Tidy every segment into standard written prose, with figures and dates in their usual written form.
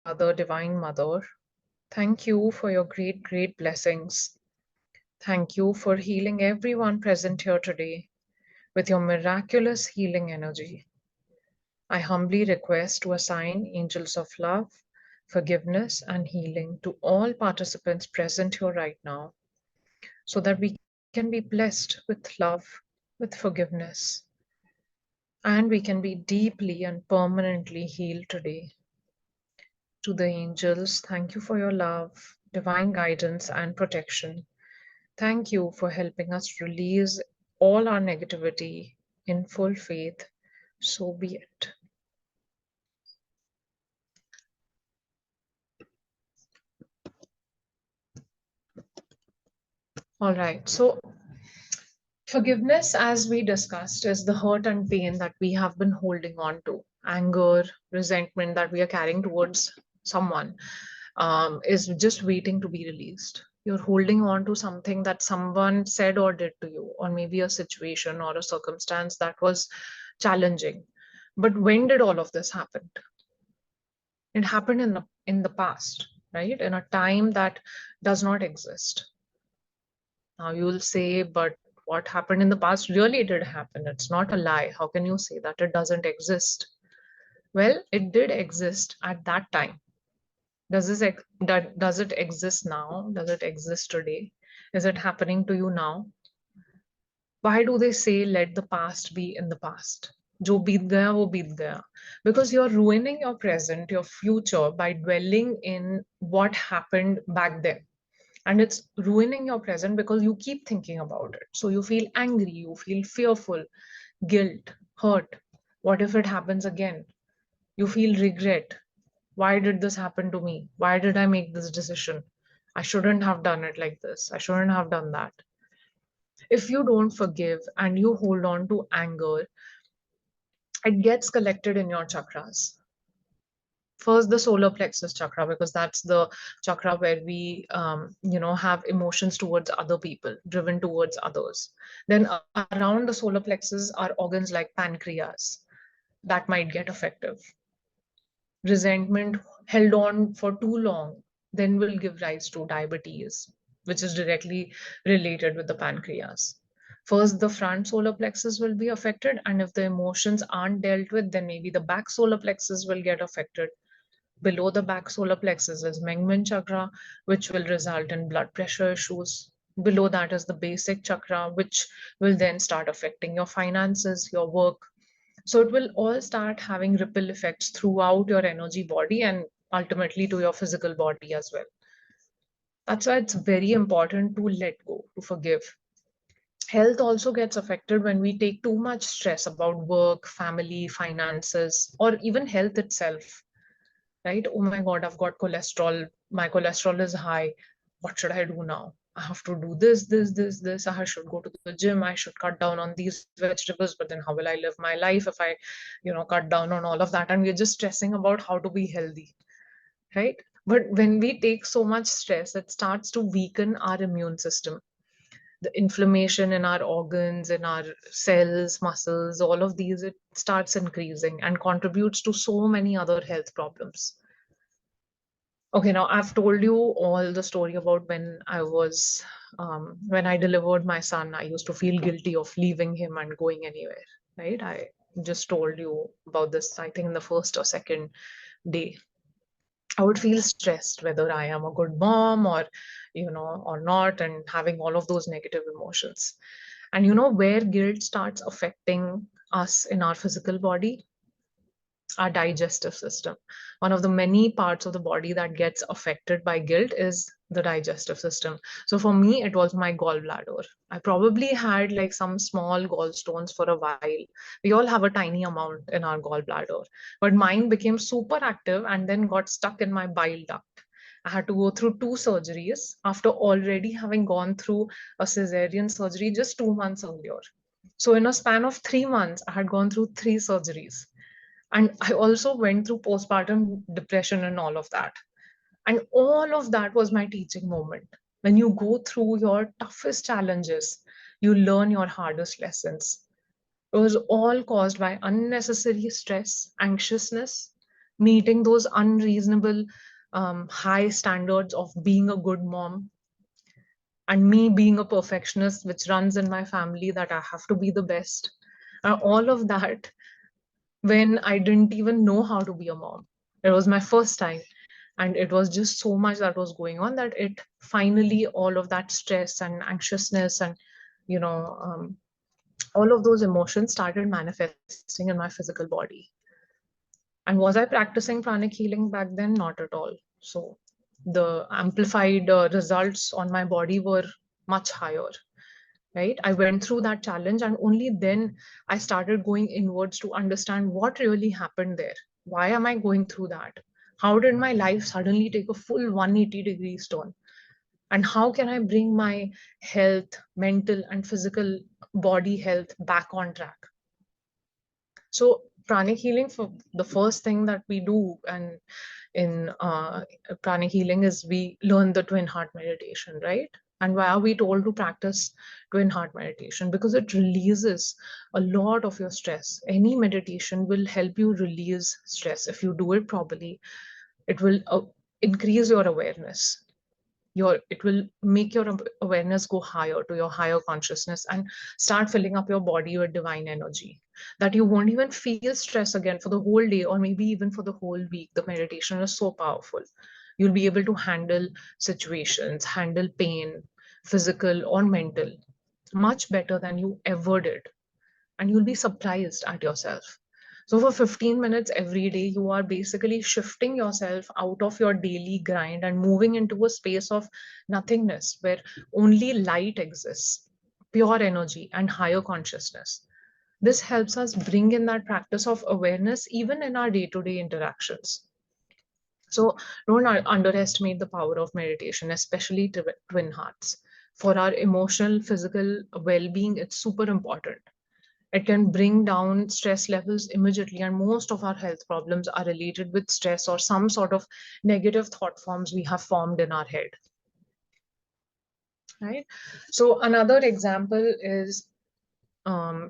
Father, Divine Mother, thank you for your great, great blessings. Thank you for healing everyone present here today with your miraculous healing energy. I humbly request to assign angels of love, forgiveness, and healing to all participants present here right now so that we can be blessed with love, with forgiveness, and we can be deeply and permanently healed today. To the angels, thank you for your love, divine guidance, and protection. Thank you for helping us release all our negativity in full faith. So be it. All right. So, forgiveness, as we discussed, is the hurt and pain that we have been holding on to. Anger, resentment that we are carrying towards someone is just waiting to be released. You're holding on to something that someone said or did to you, or maybe a situation or a circumstance that was challenging. But when did all of this happen? It happened in the past, right? In a time that does not exist. Now you'll say, but what happened in the past really did happen. It's not a lie. How can you say that it doesn't exist? Well, it did exist at that time. Does it exist now? Does it exist today? Is it happening to you now? Why do they say let the past be in the past? Jo beet gaya, wo beet gaya. Because you're ruining your present, your future by dwelling in what happened back then. And it's ruining your present because you keep thinking about it. So you feel angry, you feel fearful, guilt, hurt. What if it happens again? You feel regret. Why did this happen to me? Why did I make this decision? I shouldn't have done it like this. I shouldn't have done that. If you don't forgive and you hold on to anger, it gets collected in your chakras. First, the solar plexus chakra, because that's the chakra where we have emotions towards other people, driven towards others. Then around the solar plexus are organs like pancreas that might get affected. Resentment held on for too long then will give rise to diabetes, which is directly related with the pancreas. First, the front solar plexus will be affected, and if the emotions aren't dealt with, then maybe the back solar plexus will get affected. Below the back solar plexus is Mengmen chakra, which will result in blood pressure issues. Below that is the basic chakra, which will then start affecting your finances, your work. So it will all start having ripple effects throughout your energy body and ultimately to your physical body as well. That's why it's very important to let go, to forgive. Health also gets affected when we take too much stress about work, family, finances, or even health itself, right? Oh my God, I've got cholesterol. My cholesterol is high. What should I do now? I have to do this. I should go to the gym. I should cut down on these vegetables. But then how will I live my life if I, cut down on all of that? And we're just stressing about how to be healthy, right? But when we take so much stress, it starts to weaken our immune system. The inflammation in our organs, in our cells, muscles, all of these, it starts increasing and contributes to so many other health problems. Okay, now I've told you all the story about when I delivered my son, I used to feel guilty of leaving him and going anywhere, right? I just told you about this, I think, in the first or second day. I would feel stressed whether I am a good mom or not, and having all of those negative emotions. And where guilt starts affecting us in our physical body, our digestive system. One of the many parts of the body that gets affected by guilt is the digestive system. So for me, it was my gallbladder. I probably had like some small gallstones for a while. We all have a tiny amount in our gallbladder, but mine became super active and then got stuck in my bile duct. I had to go through two surgeries after already having gone through a cesarean surgery just 2 months earlier. So, in a span of 3 months, I had gone through three surgeries. And I also went through postpartum depression and all of that. And all of that was my teaching moment. When you go through your toughest challenges, you learn your hardest lessons. It was all caused by unnecessary stress, anxiousness, meeting those unreasonable high standards of being a good mom, and me being a perfectionist, which runs in my family, that I have to be the best. All of that when I didn't even know how to be a mom. It was my first time. And it was just so much that was going on that it finally, all of that stress and anxiousness and, you know, all of those emotions started manifesting in my physical body. And was I practicing pranic healing back then? Not at all. So the amplified results on my body were much higher, right? I went through that challenge, and only then I started going inwards to understand what really happened there. Why am I going through that? How did my life suddenly take a full 180-degree turn? And how can I bring my health, mental and physical body health back on track? So pranic healing, for the first thing that we do, and in pranic healing, is we learn the twin heart meditation, right? And why are we told to practice twin heart meditation? Because it releases a lot of your stress. Any meditation will help you release stress. If you do it properly, it will increase your awareness. It will make your awareness go higher to your higher consciousness and start filling up your body with divine energy, that you won't even feel stress again for the whole day, or maybe even for the whole week. The meditation is so powerful. You'll be able to handle situations, handle pain, physical or mental, much better than you ever did, and you'll be surprised at yourself. So, for 15 minutes every day, you are basically shifting yourself out of your daily grind and moving into a space of nothingness where only light exists, pure energy, and higher consciousness. This helps us bring in that practice of awareness even in our day to day interactions. So, don't underestimate the power of meditation, especially twin hearts. For our emotional, physical well being, it's super important. It can bring down stress levels immediately, and most of our health problems are related with stress or some sort of negative thought forms we have formed in our head, right? So another example is,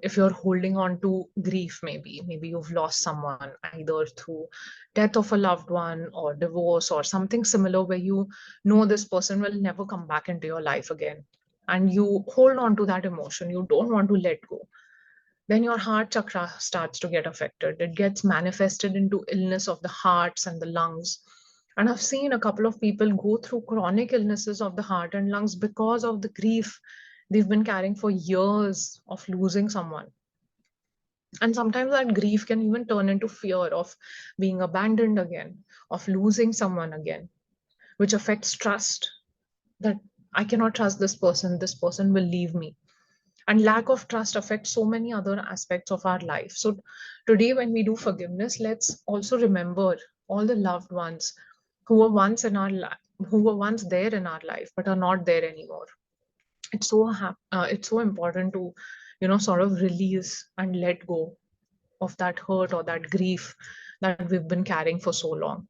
if you're holding on to grief, maybe you've lost someone either through death of a loved one or divorce or something similar, where you know this person will never come back into your life again, and you hold on to that emotion, you don't want to let go, then your heart chakra starts to get affected. It gets manifested into illness of the hearts and the lungs. And I've seen a couple of people go through chronic illnesses of the heart and lungs because of the grief they've been carrying for years of losing someone. And sometimes that grief can even turn into fear of being abandoned again, of losing someone again, which affects trust, that I cannot trust this person will leave me. And lack of trust affects so many other aspects of our life. So today, when we do forgiveness, let's also remember all the loved ones who were once in our life, who were once there in our life but are not there anymore. It's so important to, sort of release and let go of that hurt or that grief that we've been carrying for so long.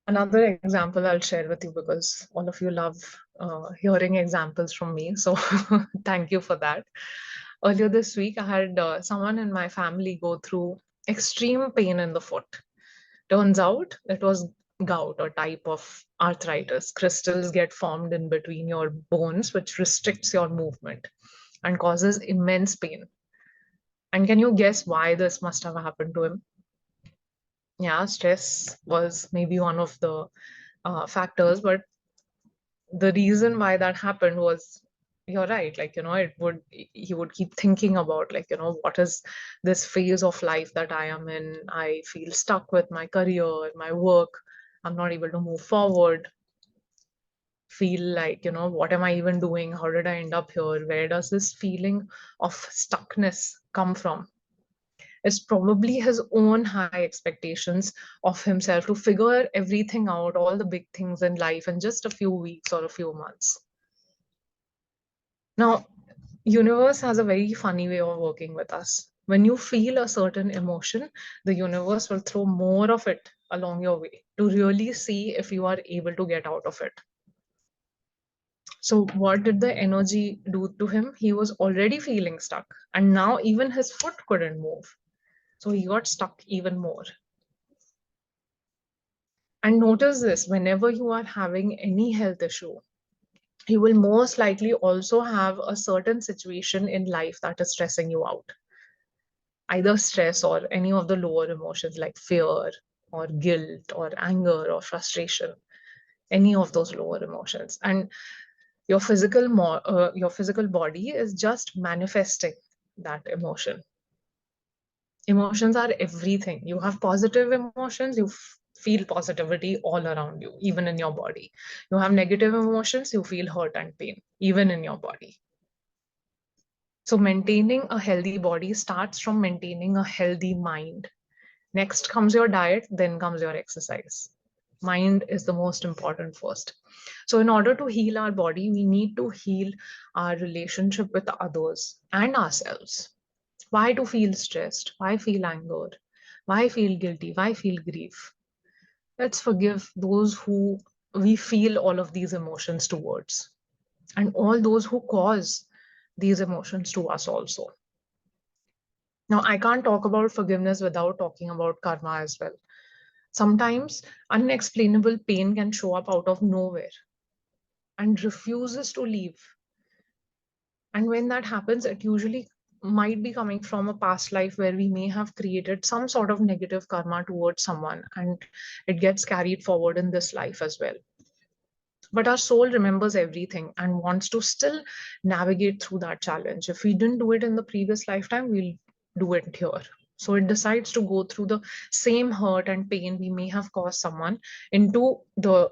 Another example I'll share with you, because all of you love hearing examples from me. So thank you for that. Earlier this week, I had someone in my family go through extreme pain in the foot. Turns out it was gout, or type of arthritis. Crystals get formed in between your bones, which restricts your movement and causes immense pain. And can you guess why this must have happened to him? Yeah, stress was maybe one of the factors, but the reason why that happened was, you're right, like, it would he would keep thinking about, like, what is this phase of life that I am in? I feel stuck with my career, my work. I'm not able to move forward. Feel like, what am I even doing? How did I end up here? Where does this feeling of stuckness come from? It's probably his own high expectations of himself to figure everything out, all the big things in life, in just a few weeks or a few months. Now, universe has a very funny way of working with us. When you feel a certain emotion, the universe will throw more of it along your way to really see if you are able to get out of it. So what did the energy do to him? He was already feeling stuck, and now even his foot couldn't move. So he got stuck even more. And notice this, whenever you are having any health issue, you will most likely also have a certain situation in life that is stressing you out, either stress or any of the lower emotions like fear or guilt or anger or frustration, any of those lower emotions. And your physical body is just manifesting that emotion. Emotions are everything. You have positive emotions, you feel positivity all around you, even in your body. You have negative emotions, you feel hurt and pain, even in your body. So maintaining a healthy body starts from maintaining a healthy mind. Next comes your diet, then comes your exercise. Mind is the most important first. So, in order to heal our body, we need to heal our relationship with others and ourselves. Why to feel stressed? Why feel anger? Why feel guilty? Why feel grief? Let's forgive those who we feel all of these emotions towards, and all those who cause these emotions to us also. Now, I can't talk about forgiveness without talking about karma as well. Sometimes unexplainable pain can show up out of nowhere and refuses to leave. And when that happens, it usually might be coming from a past life where we may have created some sort of negative karma towards someone, and it gets carried forward in this life as well. But our soul remembers everything and wants to still navigate through that challenge. If we didn't do it in the previous lifetime, we'll do it here. So it decides to go through the same hurt and pain we may have caused someone into the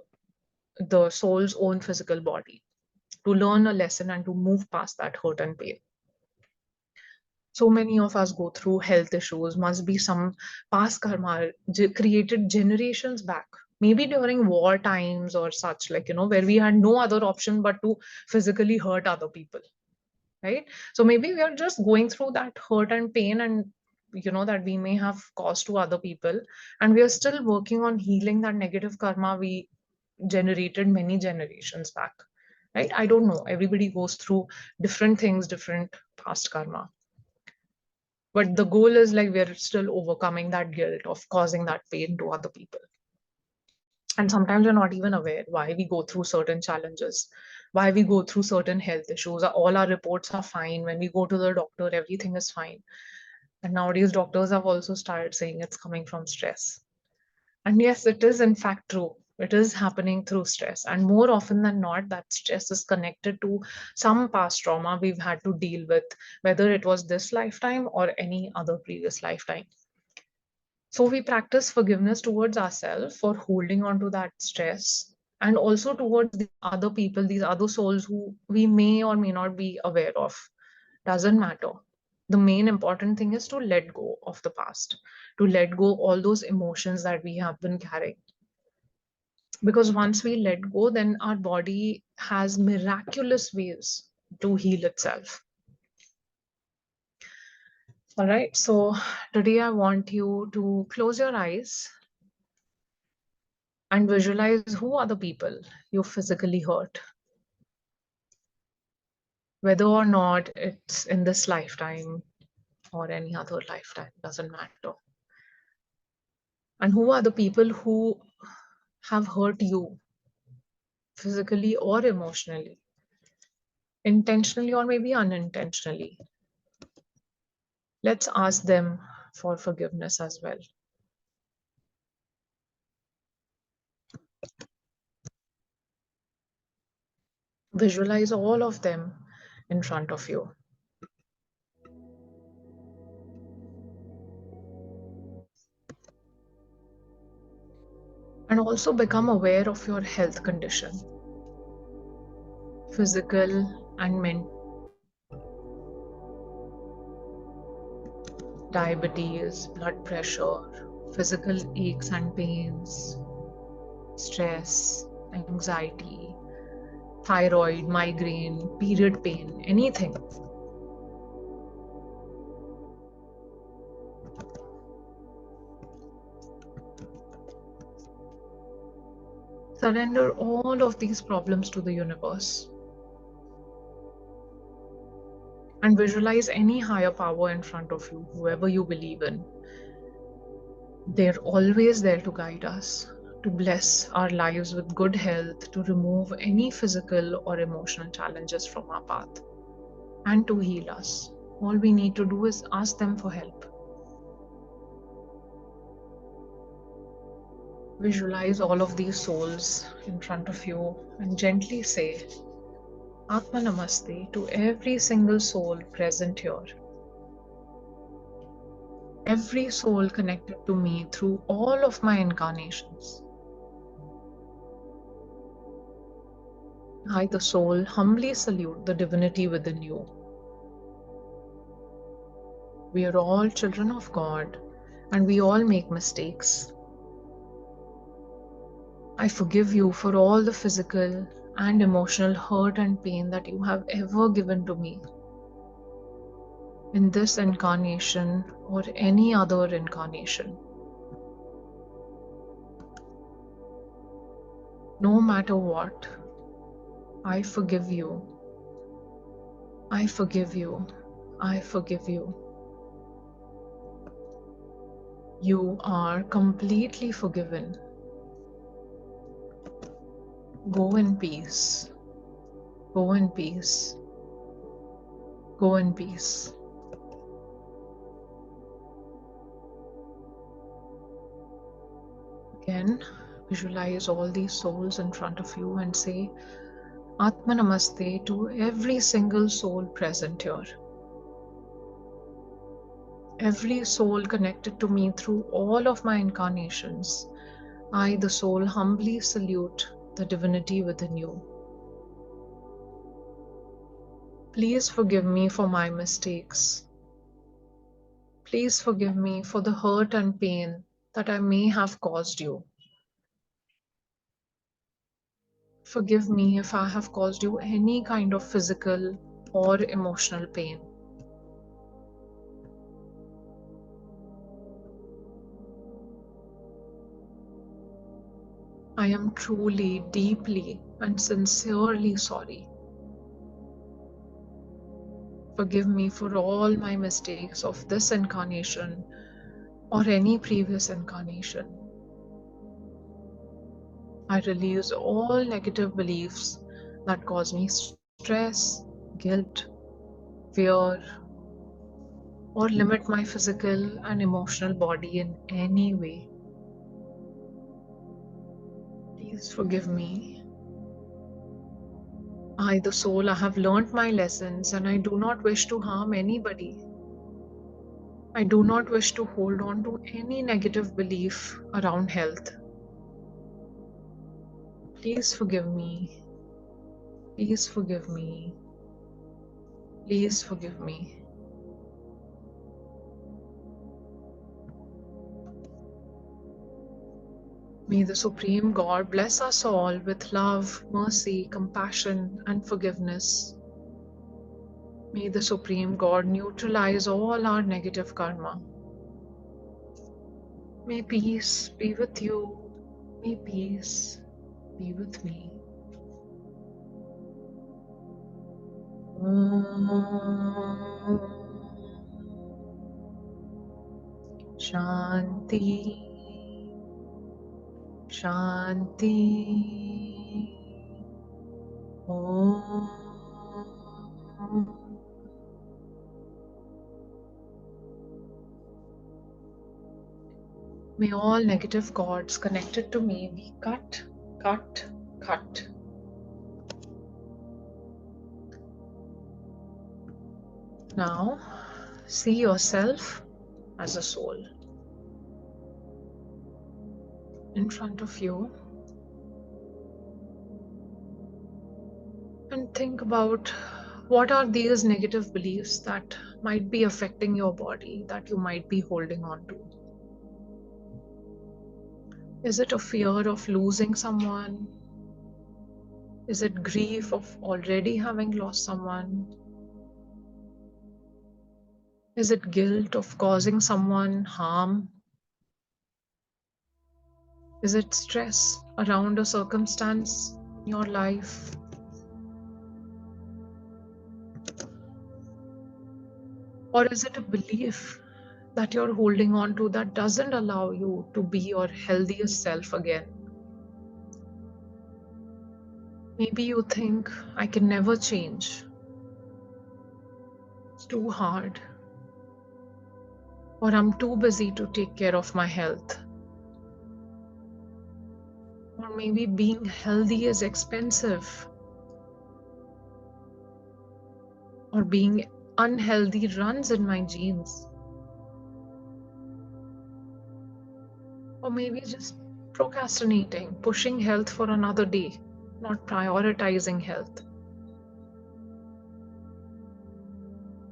soul's own physical body to learn a lesson and to move past that hurt and pain. So many of us go through health issues, must be some past karma created generations back, maybe during war times or such, like, where we had no other option but to physically hurt other people, right? So maybe we are just going through that hurt and pain, and that we may have caused to other people, and we are still working on healing that negative karma we generated many generations back, right? I don't know, everybody goes through different things, different past karma, but the goal is like we're still overcoming that guilt of causing that pain to other people. And sometimes we're not even aware why we go through certain challenges, why we go through certain health issues. All our reports are fine. When we go to the doctor, everything is fine. And nowadays, doctors have also started saying it's coming from stress. And yes, it is in fact true. It is happening through stress. And more often than not, that stress is connected to some past trauma we've had to deal with, whether it was this lifetime or any other previous lifetime. So we practice forgiveness towards ourselves for holding on to that stress, and also towards the other people, these other souls who we may or may not be aware of. Doesn't matter. The main important thing is to let go of the past, to let go all those emotions that we have been carrying. Because once we let go, then our body has miraculous ways to heal itself. All right. So today I want you to close your eyes and visualize who are the people you physically hurt, whether or not it's in this lifetime or any other lifetime, doesn't matter. And who are the people who have hurt you physically or emotionally, intentionally or maybe unintentionally. Let's ask them for forgiveness as well. Visualize all of them in front of you. And also become aware of your health condition, physical and mental. Diabetes, blood pressure, physical aches and pains, stress, anxiety, thyroid, migraine, period pain, anything. Surrender all of these problems to the universe and visualize any higher power in front of you, whoever you believe in. They're always there to guide us, to bless our lives with good health, to remove any physical or emotional challenges from our path, and to heal us. All we need to do is ask them for help. Visualize all of these souls in front of you and gently say Atma Namaste to every single soul present here, every soul connected to me through all of my incarnations. I, the soul, humbly salute the divinity within you. We are all children of God and we all make mistakes. I forgive you for all the physical and emotional hurt and pain that you have ever given to me in this incarnation or any other incarnation. No matter what, I forgive you. I forgive you. I forgive you. You are completely forgiven. Go in peace. Go in peace. Go in peace. Again, visualize all these souls in front of you and say Atma Namaste to every single soul present here. Every soul connected to me through all of my incarnations. I, the soul, humbly salute the divinity within you. Please forgive me for my mistakes. Please forgive me for the hurt and pain that I may have caused you. Forgive me if I have caused you any kind of physical or emotional pain. I am truly, deeply, and sincerely sorry. Forgive me for all my mistakes of this incarnation or any previous incarnation. I release all negative beliefs that cause me stress, guilt, fear, or limit my physical and emotional body in any way. Please forgive me. I, the soul, I have learned my lessons and I do not wish to harm anybody. I do not wish to hold on to any negative belief around health. Please forgive me. Please forgive me. Please forgive me. May the Supreme God bless us all with love, mercy, compassion, and forgiveness. May the Supreme God neutralize all our negative karma. May peace be with you. May peace be with me. Om Shanti. Shanti. Om. May all negative cords connected to me be cut, cut, cut. Now, see yourself as a soul in front of you and think about what are these negative beliefs that might be affecting your body, that you might be holding on to. Is it a fear of losing someone? Is it grief of already having lost someone? Is it guilt of causing someone harm? Is it stress around a circumstance in your life? Or is it a belief that you're holding on to that doesn't allow you to be your healthiest self again? Maybe you think, I can never change. It's too hard. Or I'm too busy to take care of my health. Or maybe being healthy is expensive. Or being unhealthy runs in my genes. Or maybe just procrastinating, pushing health for another day, not prioritizing health.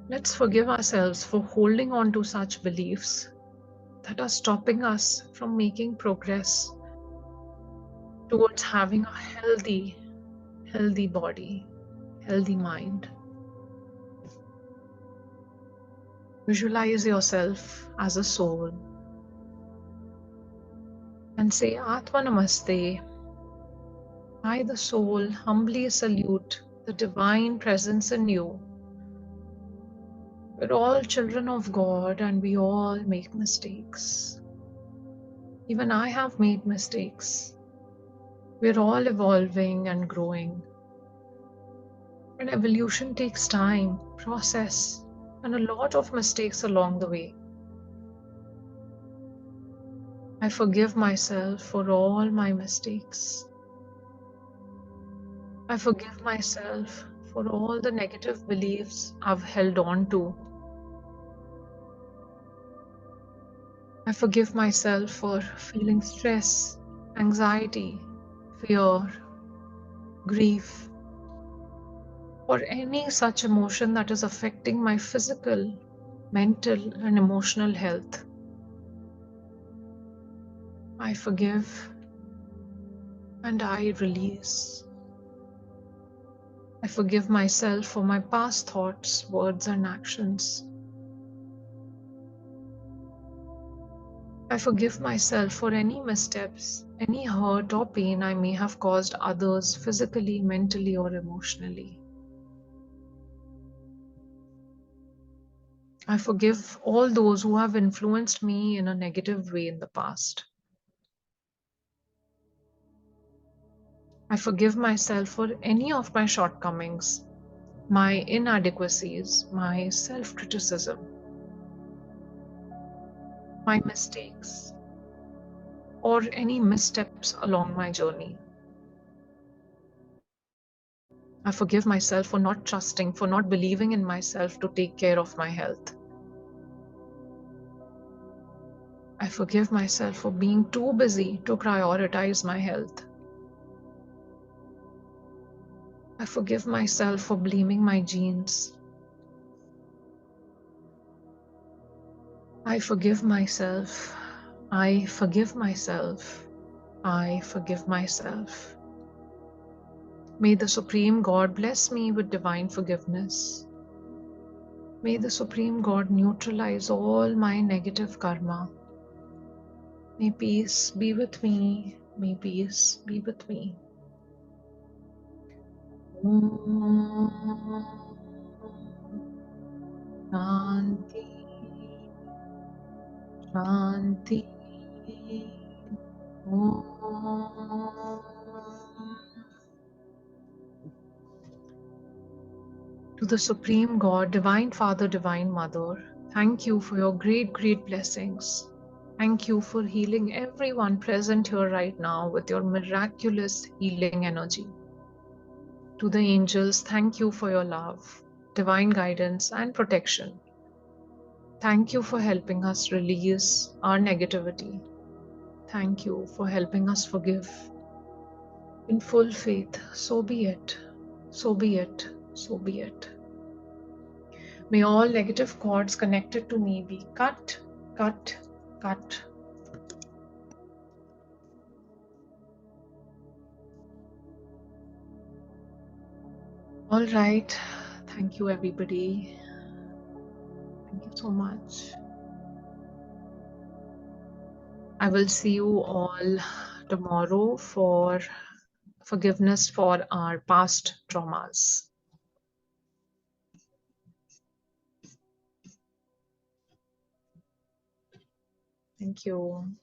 Let's forgive ourselves for holding on to such beliefs that are stopping us from making progress towards having a healthy body, healthy mind. Visualize yourself as a soul and say, Atma Namaste. I, the soul, humbly salute the divine presence in you. We're all children of God and we all make mistakes. Even I have made mistakes. We're all evolving and growing. And evolution takes time, process, and a lot of mistakes along the way. I forgive myself for all my mistakes. I forgive myself for all the negative beliefs I've held on to. I forgive myself for feeling stress, anxiety, fear, grief, or any such emotion that is affecting my physical, mental, and emotional health. I forgive and I release. I forgive myself for my past thoughts, words, and actions. I forgive myself for any missteps, any hurt or pain I may have caused others physically, mentally, or emotionally. I forgive all those who have influenced me in a negative way in the past. I forgive myself for any of my shortcomings, my inadequacies, my self criticism, my mistakes, or any missteps along my journey. I forgive myself for not trusting, for not believing in myself to take care of my health. I forgive myself for being too busy to prioritize my health. I forgive myself for blaming my genes. I forgive myself. I forgive myself. I forgive myself. May the Supreme God bless me with divine forgiveness. May the Supreme God neutralize all my negative karma. May peace be with me. May peace be with me. Om Shanti, Shanti. Om. To the Supreme God, Divine Father, Divine Mother, thank you for your great, great blessings. Thank you for healing everyone present here right now with your miraculous healing energy. To the angels, thank you for your love, divine guidance, and protection. Thank you for helping us release our negativity. Thank you for helping us forgive. In full faith, so be it, so be it, so be it. May all negative cords connected to me be cut, cut, cut. All right. Thank you, everybody. Thank you so much. I will see you all tomorrow for forgiveness for our past traumas. Thank you.